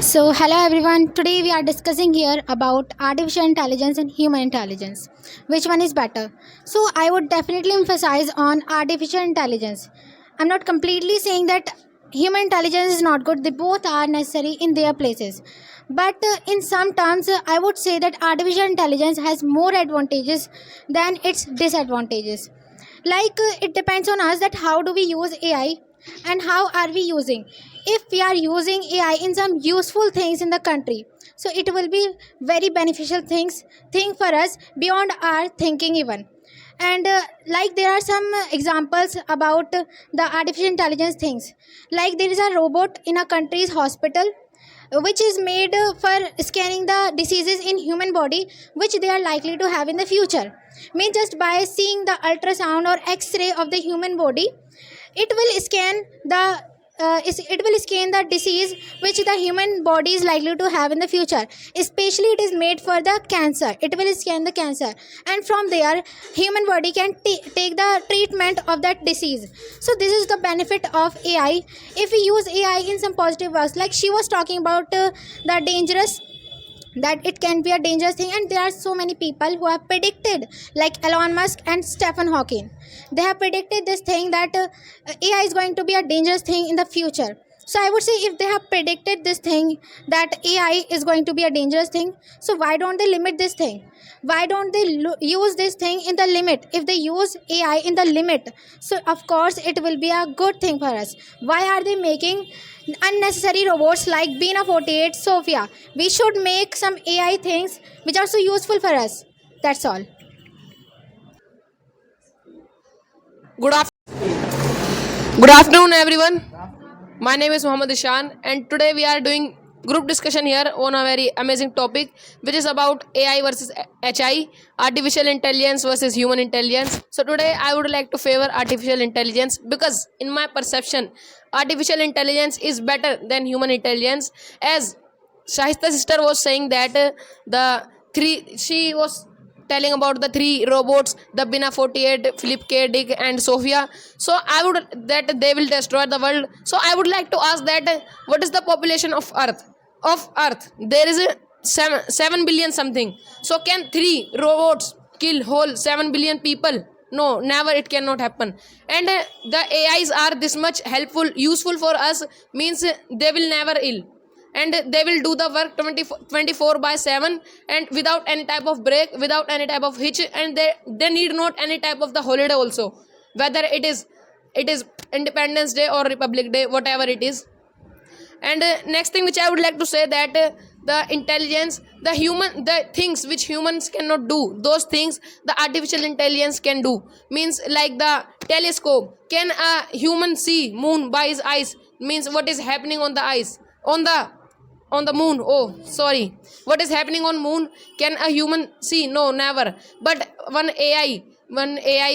Hello everyone. Today we are discussing here about artificial intelligence and human intelligence. Which one is better? I would definitely emphasize on artificial intelligence. I'm not completely saying that human intelligence is not good. They both are necessary in their places. But in some terms, I would say that artificial intelligence has more advantages than its disadvantages. It depends on us that how do we use AI and how are we using. If we are using AI in some useful things in the country, so it will be very beneficial thing for us beyond our thinking even. And there are some examples about the artificial intelligence things. Like there is a robot in a country's hospital which is made for scanning the diseases in human body which they are likely to have in the future. Means just by seeing the ultrasound or x-ray of the human body, it will scan it will scan the disease which the human body is likely to have in the future. Especially it is made for the cancer. It will scan the cancer, and from there human body can take the treatment of that disease. So this is the benefit of AI. If we use AI in some positive works, like she was talking about the dangerous, that it can be a dangerous thing, and there are so many people who have predicted, like Elon Musk and Stephen Hawking. They have predicted this thing that AI is going to be a dangerous thing in the future. So I would say, if they have predicted this thing that AI is going to be a dangerous thing, so why don't they limit this thing? Why don't they use this thing in the limit? If they use AI in the limit, so of course it will be a good thing for us. Why are they making unnecessary robots like Bina 48, Sophia? We should make some AI things which are so useful for us. That's all. Good, Good afternoon, everyone. My name is Muhammad Ishan, and today we are doing group discussion here on a very amazing topic, which is about AI versus HI, artificial intelligence versus human intelligence. So today I would like to favor artificial intelligence because, in my perception, artificial intelligence is better than human intelligence. As Shahista sister was saying that she was telling about the three robots, the Bina 48, Philip K. Dick, and Sophia. So I would that they will destroy the world. So I would like to ask that what is the population of Earth? There is a 7 billion something. So can three robots kill whole 7 billion people? No, never. It cannot happen. And the AIs are this much helpful, useful for us, means they will never ill, and they will do the work 24 by 7, and without any type of break, without any type of hitch, and they need not any type of the holiday also, whether it is Independence Day or Republic Day, whatever it is. And next thing which I would like to say, that the intelligence, the things which humans cannot do, those things the artificial intelligence can do. Means like the telescope, can a human see moon by his eyes? Means what is happening on the eyes, on the moon? Oh, sorry, what is happening on moon? Can a human see? No, never. But one AI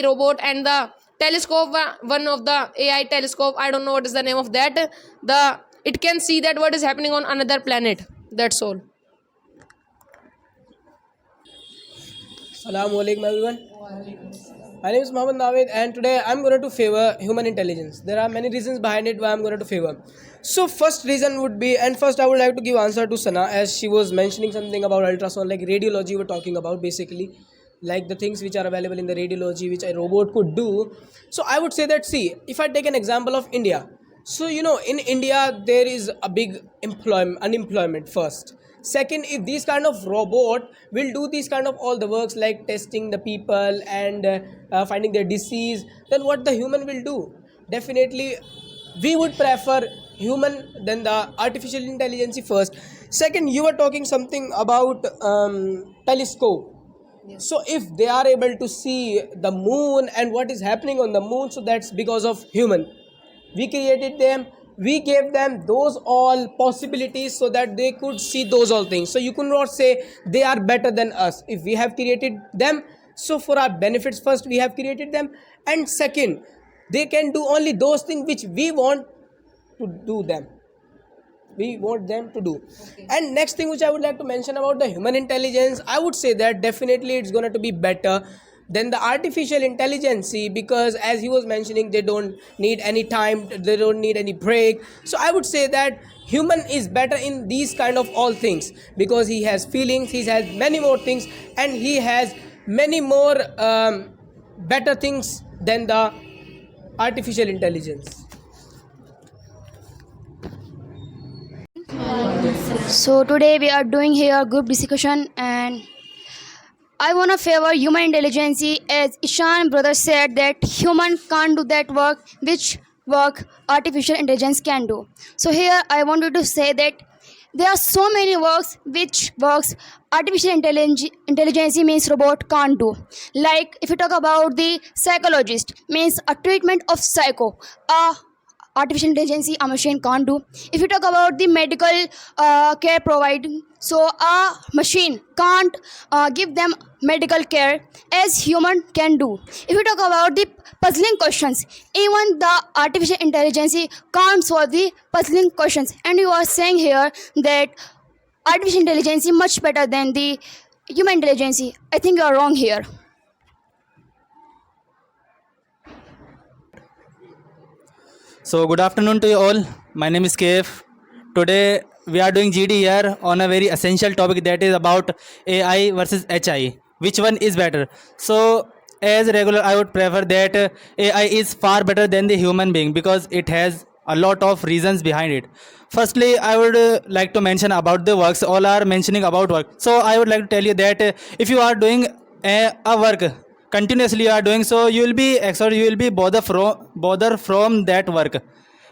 robot, and the telescope, one of the AI telescope, I don't know what is the name of that, the it can see that what is happening on another planet. That's all. Assalamu alaikum everyone. My name is Mohammed Navid, and today I'm going to favor human intelligence. There are many reasons behind it why I'm going to favor. So first reason would be, and first I would like to give answer to Sana, as she was mentioning something about ultrasound, like radiology we're talking about, basically like the things which are available in the radiology which a robot could do. So I would say that, see, if I take an example of India, so in India there is a big unemployment first. Second, if these kind of robot will do these kind of all the works like testing the people and finding their disease, then what the human will do? Definitely we would prefer human than the artificial intelligence first. Second, you were talking something about telescope. So if they are able to see the moon and what is happening on the moon, so that's because of human. We created them, we gave them those all possibilities so that they could see those all things. So you could not say they are better than us. If we have created them, so for our benefits first we have created them, and second, they can do only those things which we want to do them, we want them to do. Okay. And next thing which I would like to mention about the human intelligence, I would say that definitely it's going to be better, than the artificial intelligence, because as he was mentioning, they don't need any time, they don't need any break. So I would say that human is better in these kind of all things, because he has feelings, he has many more things, and he has many more better things than the artificial intelligence. So today we are doing here group discussion, and I wanna favor human intelligence, as Ishan brother said that human can't do that work which work artificial intelligence can do. So here I wanted to say that there are so many works which works artificial intelligence means robot can't do. Like if you talk about the psychologist, means a treatment of psycho, a artificial intelligence a machine can't do. If you talk about the medical care providing, so a machine can't give them medical care as human can do. If you talk about the puzzling questions, even the artificial intelligence can't solve the puzzling questions, and you are saying here that artificial intelligence is much better than the human intelligence. I think you are wrong here. So good afternoon to you all. My name is KF. Today we are doing GD here on a very essential topic, that is about AI versus HI. Which one is better? So as regular, I would prefer that AI is far better than the human being, because it has a lot of reasons behind it. Firstly, I would like to mention about the works. All are mentioning about work. So I would like to tell you that if you are doing a work continuously, you are doing, so you will be bother from that work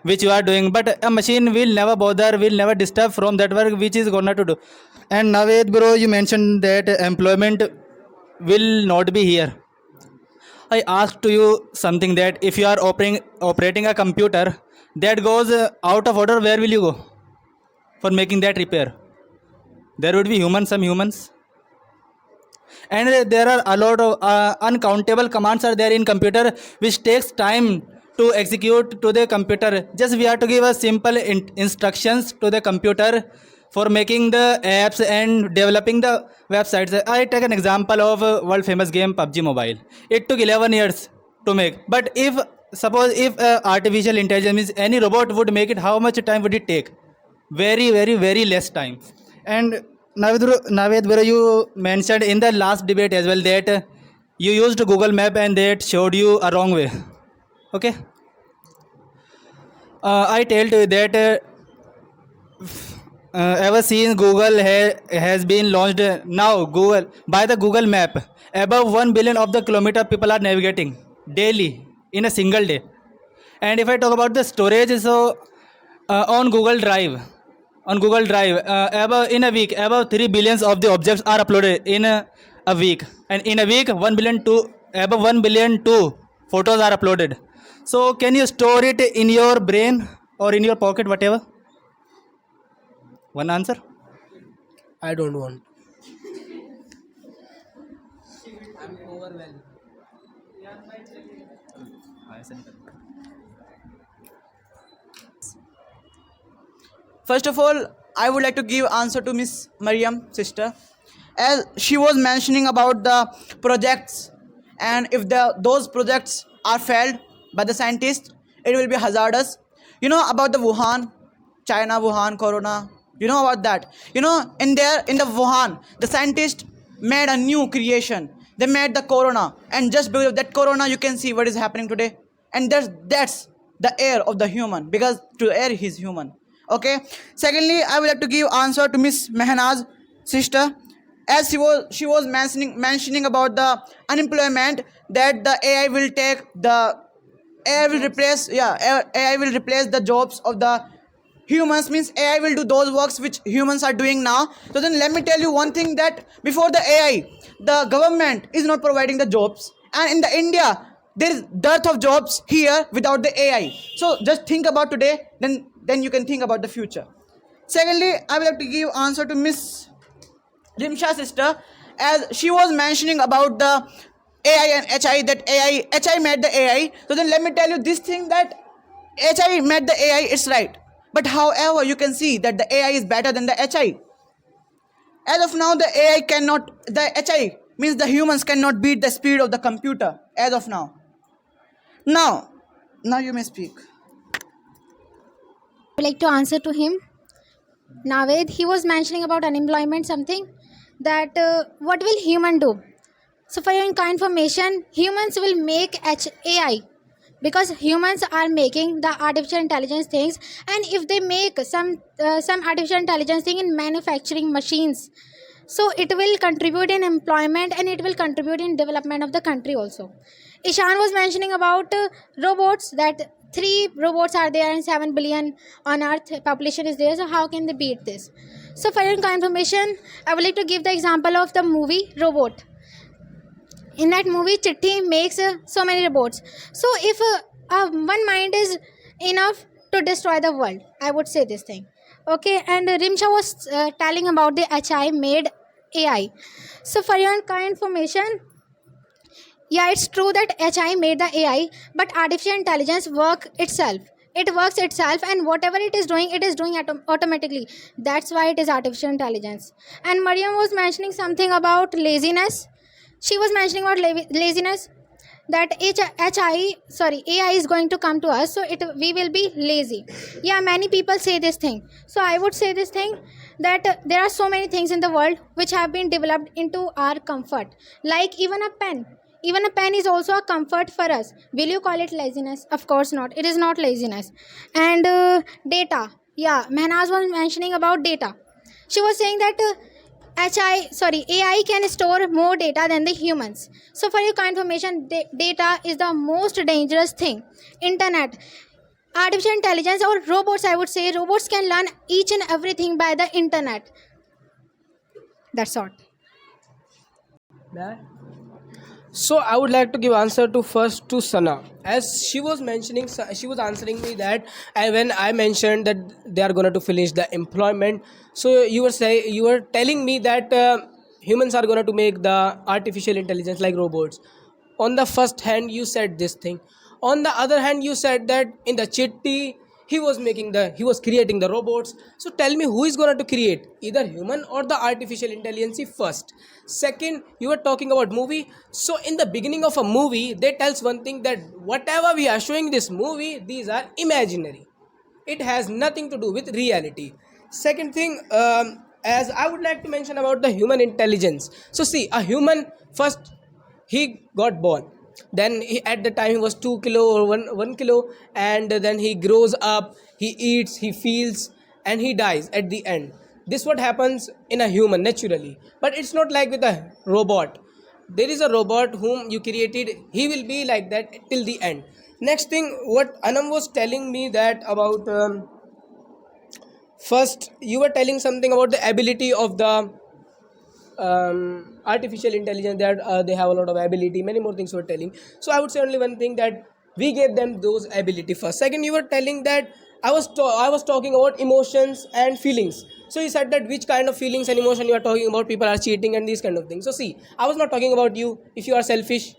which you are doing, but a machine will never disturb from that work which is gonna to do. And Naved bro, you mentioned that employment will not be here. I asked to you something, that if you are operating a computer that goes out of order, where will you go for making that repair? There would be some humans, and there are a lot of uncountable commands are there in computer which takes time to execute to the computer. Just we have to give a simple instructions to the computer for making the apps and developing the websites. I take an example of world famous game PUBG Mobile. It took 11 years to make, but if artificial intelligence means any robot would make it, how much time would it take? Very less time. And Naved bro, you mentioned in the last debate as well that you used Google Map and that showed you a wrong way. Okay. I tell you that ever since Google has been launched, now Google, by the Google Map, above 1 billion of the kilometer people are navigating daily in a single day. And if I talk about the storage, so on Google Drive, above in a week, above 3 billions of the objects are uploaded in a week, and in a week above 1 billion 2 photos are uploaded. So can you store it in your brain or in your pocket, whatever? One answer. I don't want. First of all, I would like to give answer to Miss Mariam, sister, as she was mentioning about the projects, and if those projects are failed by the scientists, it will be hazardous. You know about the Wuhan, China, Wuhan, Corona. You know about that. You know, in the Wuhan, the scientists made a new creation. They made the Corona, and just because of that Corona, you can see what is happening today. And that's the air of the human, because to air he's human. Okay. Secondly, I would like to give answer to Miss Mehnaz, sister, as she was mentioning about the unemployment, that the AI will take the AI will replace AI will replace the jobs of the humans, means AI will do those works which humans are doing now. So then let me tell you one thing, that before the AI, the government is not providing the jobs, and in the India there is dearth of jobs here without the AI. So just think about today, then you can think about the future. Secondly, I would like to give answer to Miss Rimsha, sister, as she was mentioning about the AI and HI, that HI made the AI. So then let me tell you this thing, that HI made the AI, it's right. But however, you can see that the AI is better than the HI. As of now, the HI means the humans cannot beat the speed of the computer as of now. Now you may speak. I would like to answer to him. Naved, he was mentioning about unemployment something that what will human do? So for your information, humans will make AI because humans are making the artificial intelligence things, and if they make some artificial intelligence thing in manufacturing machines, so it will contribute in employment and it will contribute in development of the country also. Ishan was mentioning about robots, that 3 robots are there and 7 billion on earth population is there, so how can they beat this? So for your information, I would like to give the example of the movie Robot. In that movie, Chitti makes so many robots. So if one mind is enough to destroy the world, I would say this thing. Okay, and Rimsha was telling about the HI made AI. So for your information, yeah, it's true that HI made the AI, but artificial intelligence works itself. It works itself, and whatever it is doing automatically. That's why it is artificial intelligence. And Mariam was mentioning something about laziness. She was mentioning about laziness, that AI is going to come to us, so we will be lazy. Yeah, many people say this thing. So I would say this thing, that there are so many things in the world which have been developed into our comfort, like even a pen. Even a pen is also a comfort for us. Will you call it laziness? Of course not. It is not laziness. And data. Yeah, Mehnaz was mentioning about data. She was saying that AI can store more data than the humans. So for your information, data is the most dangerous thing. Internet, artificial intelligence or robots, I would say, robots can learn each and everything by the internet. That's all. So I would like to give answer to first to Sana, as she was mentioning. She was answering me that when I mentioned that they are going to finish the employment. So you were telling me that humans are going to make the artificial intelligence like robots. On the first hand, you said this thing. On the other hand, you said that in the Chitti he was creating the robots. So tell me, who is going to create, either human or the artificial intelligence first? Second, you were talking about movie. So in the beginning of a movie, they tells one thing, that whatever we are showing this movie, these are imaginary. It has nothing to do with reality. Second thing, as I would like to mention about the human intelligence. So see, a human, first he got born, then at the time he was 2 kilo or 1 kilo, and then he grows up, he eats, he feels, and he dies at the end. This what happens in a human naturally, but it's not like with a robot. There is a robot whom you created, he will be like that till the end. Next thing, what Anam was telling me, that about first you were telling something about the ability of the artificial intelligence, that they have a lot of ability, many more things you were telling. So I would say only one thing, that we gave them those ability first. Second, you were telling that I was talking about emotions and feelings. So you said that which kind of feelings and emotion you are talking about, people are cheating and these kind of things. So see, I was not talking about you. If you are selfish,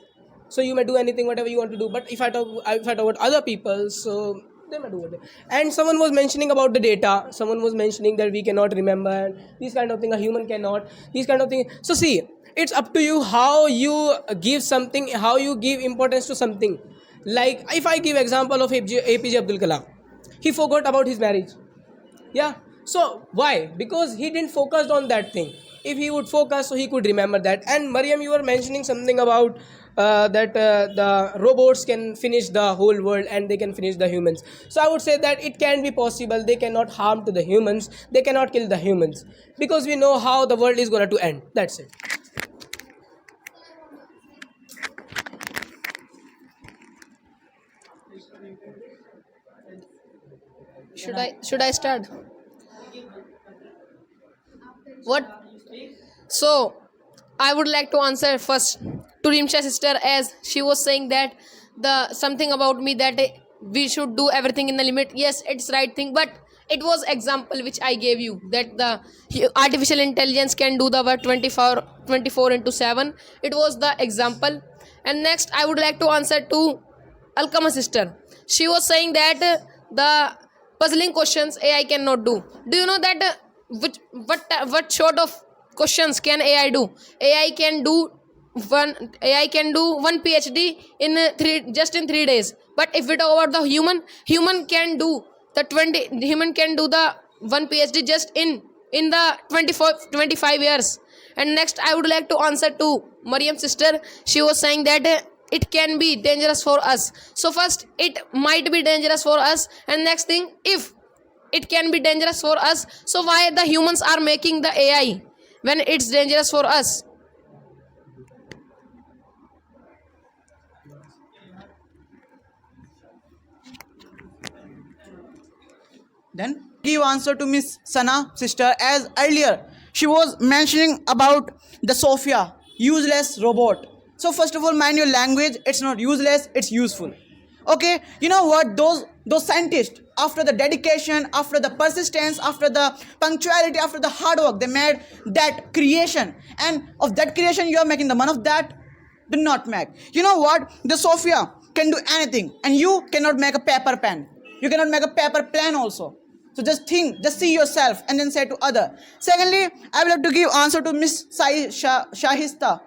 so you may do anything whatever you want to do, but if I talk about other people, so they may do it. And someone was mentioning about the data, someone was mentioning that we cannot remember, and these kind of things a human cannot, these kind of things. So see, it's up to you how you give something, how you give importance to something. Like if I give example of APJ Abdul Kalam, he forgot about his marriage. Yeah, so why? Because he didn't focus on that thing. If he would focus, so he could remember that. And Mariam, you were mentioning something about that the robots can finish the whole world and they can finish the humans. So I would say that it can be possible. They cannot harm to the humans, they cannot kill the humans, because we know how the world is going to end. That's it. Should I start? What? So I would like to answer first to Rimsha's sister, as she was saying that the something about me, that we should do everything in the limit. Yes, it's right thing, but it was example which I gave you, that the artificial intelligence can do the work 24 into 7. It was the example. And next I would like to answer to Alkama's sister. She was saying that the puzzling questions AI cannot do. Do you know that what sort of questions can AI do? AI can do one AI can do one PhD in just in 3 days. But if we talk about the human can do the one PhD just in the 25 years. And next, I would like to answer to Mariam's sister. She was saying that it can be dangerous for us. So first, it might be dangerous for us, and next thing, if it can be dangerous for us, so why the humans are making the AI when it's dangerous for us? Then give answer to Miss Sana, sister, as earlier she was mentioning about the Sophia, useless robot. So first of all, mind your language. It's not useless. It's useful. Okay, you know what? Those scientists, after the dedication, after the persistence, after the punctuality, after the hard work, they made that creation, and of that creation, you are making the one of that. Do not make. You know what? The Sophia can do anything, and you cannot make a paper pen. You cannot make a paper plane also. So just think, just see yourself, and then say to other. Secondly, I will have to give answer to Miss Shahista,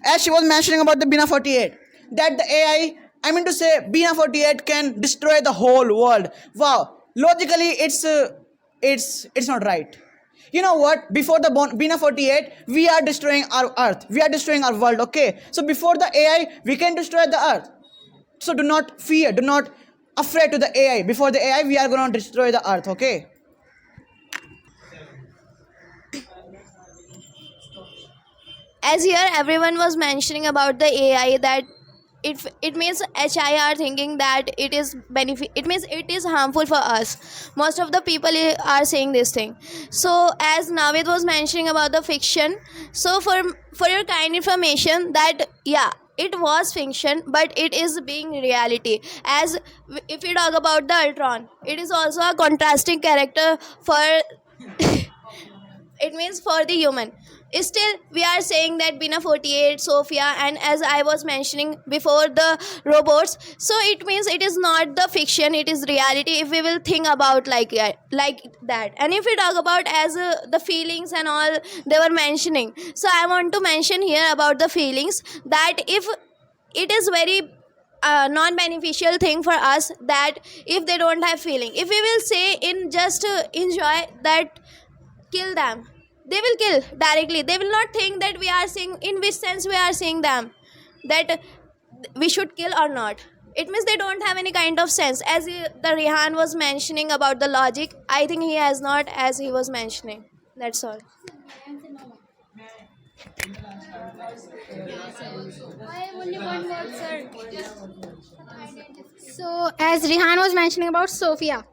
as she was mentioning about the Bina 48, that the AI, I mean to say, Bina 48 can destroy the whole world. Wow, logically, it's not right. You know what? Before the Bina 48, we are destroying our earth. We are destroying our world. Okay, so before the AI, we can destroy the earth. So do not fear. Do not afraid to the AI. Before the AI, we are going to destroy the earth. Okay. As here everyone was mentioning about the AI, that it means HIR thinking that it is it means it is harmful for us. Most of the people are saying this thing. So as Navid was mentioning about the fiction, so for your kind information, that yeah, it was fiction, but it is being reality. As if we talk about the Ultron, it is also a contrasting character for it means for the human. Still we are saying that Bina 48, Sophia, and as I was mentioning before, the robots, so it means it is not the fiction, it is reality, if we will think about like that. And if we talk about as the feelings and all they were mentioning, so I want to mention here about the feelings, that if it is very non-beneficial thing for us, that if they don't have feeling, if we will say in just enjoy that, kill them, they will kill directly. They will not think that we are saying in which sense we are saying them, that we should kill or not. It means they don't have any kind of sense. As the Rehan was mentioning about the logic, I think he has not, as he was mentioning. That's all. So as Rihan was mentioning about Sophia,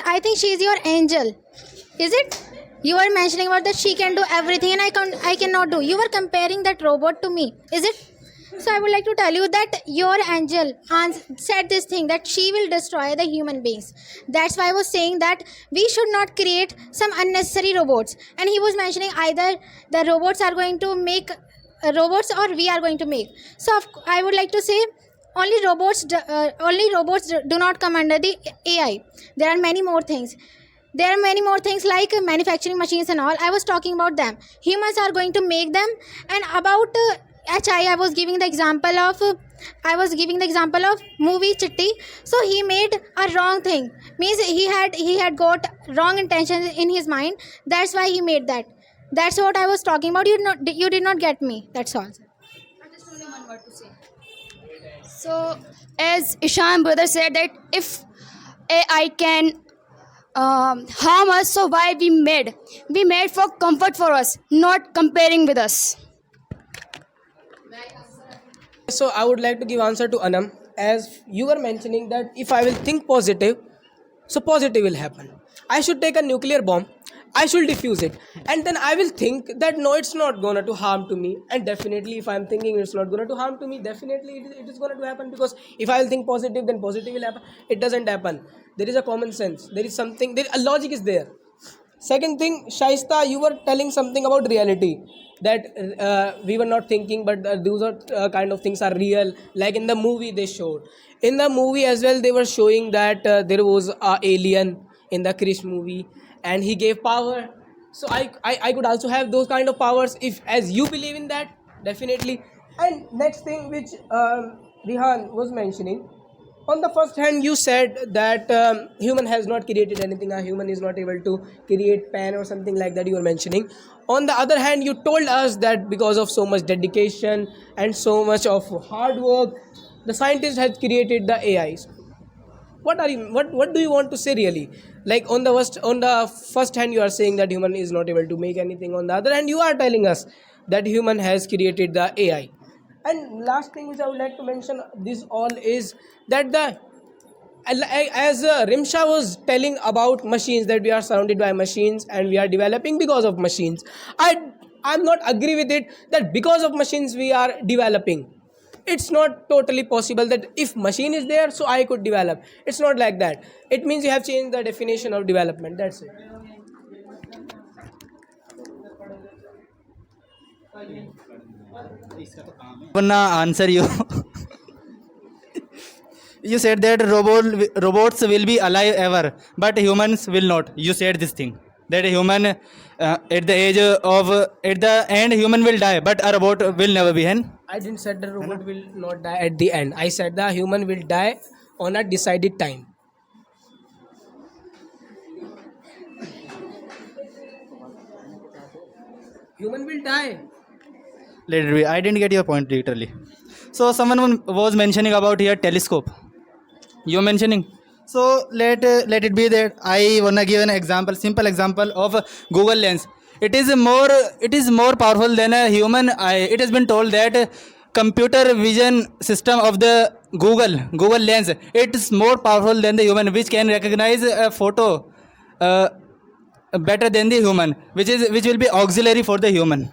I think she is your angel. Is it? You were mentioning about that she can do everything and I cannot do. You were comparing that robot to me. Is it? So I would like to tell you that your angel said this thing, that she will destroy the human beings. That's why I was saying that we should not create some unnecessary robots. And he was mentioning either the robots are going to make robots or we are going to make. So I would like to say only robots do not come under the AI. There are many more things. There are many more things like manufacturing machines and all. I was talking about them. Humans are going to make them. And about HI, I was giving the example of movie Chitti. So he made a wrong thing. Means he had got wrong intentions in his mind. That's why he made that. That's what I was talking about. You did not get me. That's all. So, as Ishan brother said that if AI can harm us, so why we made for comfort for us, not comparing with us. So I would like to give answer to Anam, as you were mentioning that if I will think positive, so positive will happen. I should take a nuclear bomb, I should defuse it, and then I will think that no, it's not gonna to harm to me. And definitely if I'm thinking it's not gonna to harm to me, definitely it is gonna to happen, because if I will think positive, then positive will happen. It doesn't happen. There is a common sense. There is something, a logic is there. Second thing, Shaista, you were telling something about reality, that we were not thinking, but those are kind of things are real. Like in the movie they showed. In the movie as well, they were showing that there was an alien in the Krish movie, and he gave power. So I could also have those kind of powers. If as you believe in that, Definitely. And next thing which Rihan was mentioning, on the first hand you said that human has not created anything, a human is not able to create pen or something like that you were mentioning. On the other hand you told us that because of so much dedication and so much of hard work, the scientist has created the AIs. What do you want to say really? Like on the first hand you are saying that human is not able to make anything, on the other hand you are telling us that human has created the AI. And last thing which I would like to mention this all is that the as Rimsha was telling about machines, that we are surrounded by machines and we are developing because of machines. I'm not agree with it that because of machines we are developing. It's not totally possible that if machine is there so I could develop. It's not like that. It means you have changed the definition of development. That's it. Wanna answer you. You said that robots will be alive ever, but humans will not. You said this thing that a human at the age of at the end human will die, but a robot will never be. Hen? I didn't said the robot will not die at the end. I said the human will die on a decided time. Human will die. Let it be. I didn't get your point literally. So someone was mentioning about here telescope. You're mentioning. So let it be that I wanna give an example, simple example of Google Lens. It is more powerful than a human eye. It has been told that computer vision system of the Google Lens, it is more powerful than the human, which can recognize a photo better than the human, which will be auxiliary for the human.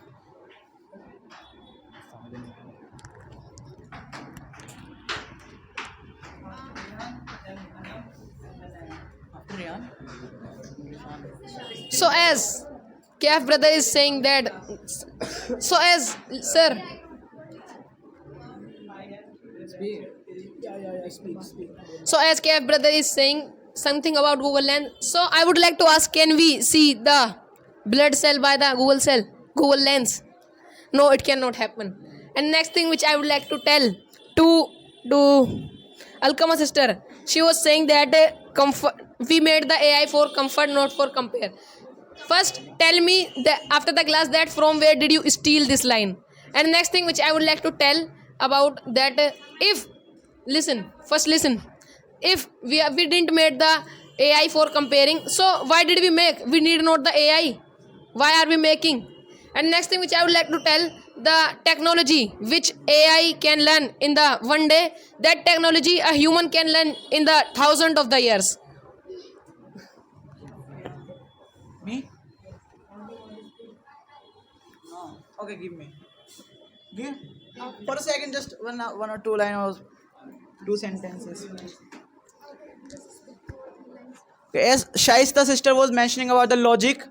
So as KF brother is saying that, so as sir, so as KF brother is saying something about Google Lens, so I would like to ask, can we see the blood cell by the Google Lens? No, it cannot happen. And next thing which I would like to tell to Alkama sister, she was saying that we made the AI for comfort, not for compare. First, tell me after the class that from where did you steal this line? And next thing which I would like to tell about that, if we didn't make the AI for comparing, so why did we make? We need not the AI. Why are we making? And next thing which I would like to tell, the technology which AI can learn in the one day, that technology a human can learn in the thousands of the years. Me? No. Okay, give me. Give. For a second, just one or two lines or two sentences. Okay, as Shaista sister was mentioning about the logic,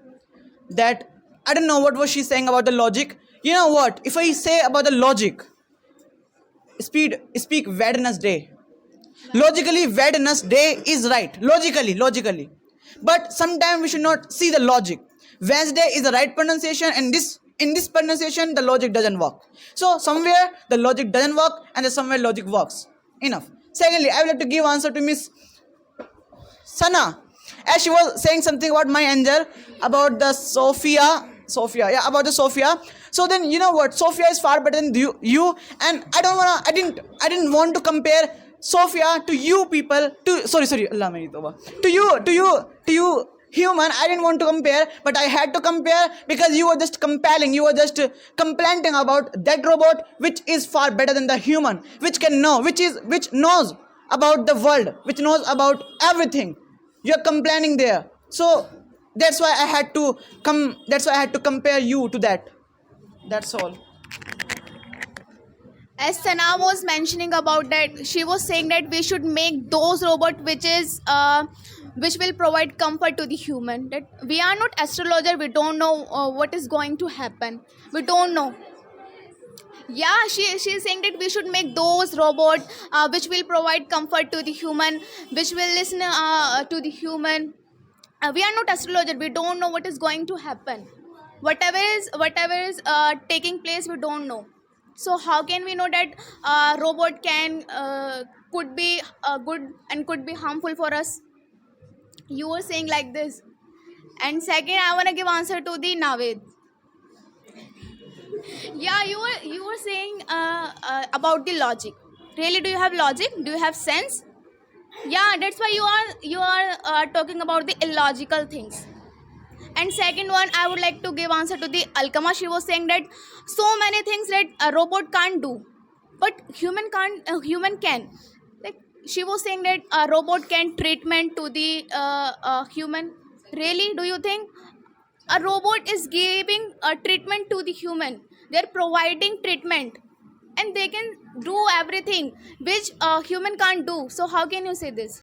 that I don't know what was she saying about the logic. You know what? If I say about the logic, speak Wednesday. Logically, Wednesday is right. Logically. But sometimes we should not see the logic. Wednesday is the right pronunciation, and in this pronunciation the logic doesn't work. So somewhere the logic doesn't work, and somewhere logic works. Enough. Secondly, I would like to give answer to Miss Sana, as she was saying something about my angel, about the Sophia, about the Sophia. So then you know what? Sophia is far better than you, and I didn't want to compare Sophia to you people, to you human. I didn't want to compare, but I had to compare because you were just compelling, you were just complaining about that robot which is far better than the human, which knows about the world, which knows about everything. You're complaining there. So that's why I had to compare you to that. That's all. As Sana was mentioning about that, she was saying that we should make those robots which will provide comfort to the human. That we are not astrologer, we don't know what is going to happen. We don't know. Yeah, she is saying that we should make those robots which will provide comfort to the human, which will listen to the human. We are not astrologer, we don't know what is going to happen. Whatever is taking place, we don't know. So how can we know that robot can could be good and could be harmful for us? You were saying like this. And second, I want to give answer to the Naved. Yeah, you were saying about the logic. Really, do you have logic? Do you have sense? Yeah, that's why you are talking about the illogical things. And second one, I would like to give answer to the Alkama. She was saying that so many things that a robot can't do, but human can't. Human can. Like she was saying that a robot can treatment to the human. Really, do you think a robot is giving a treatment to the human? They're providing treatment, and they can do everything which a human can't do. So how can you say this?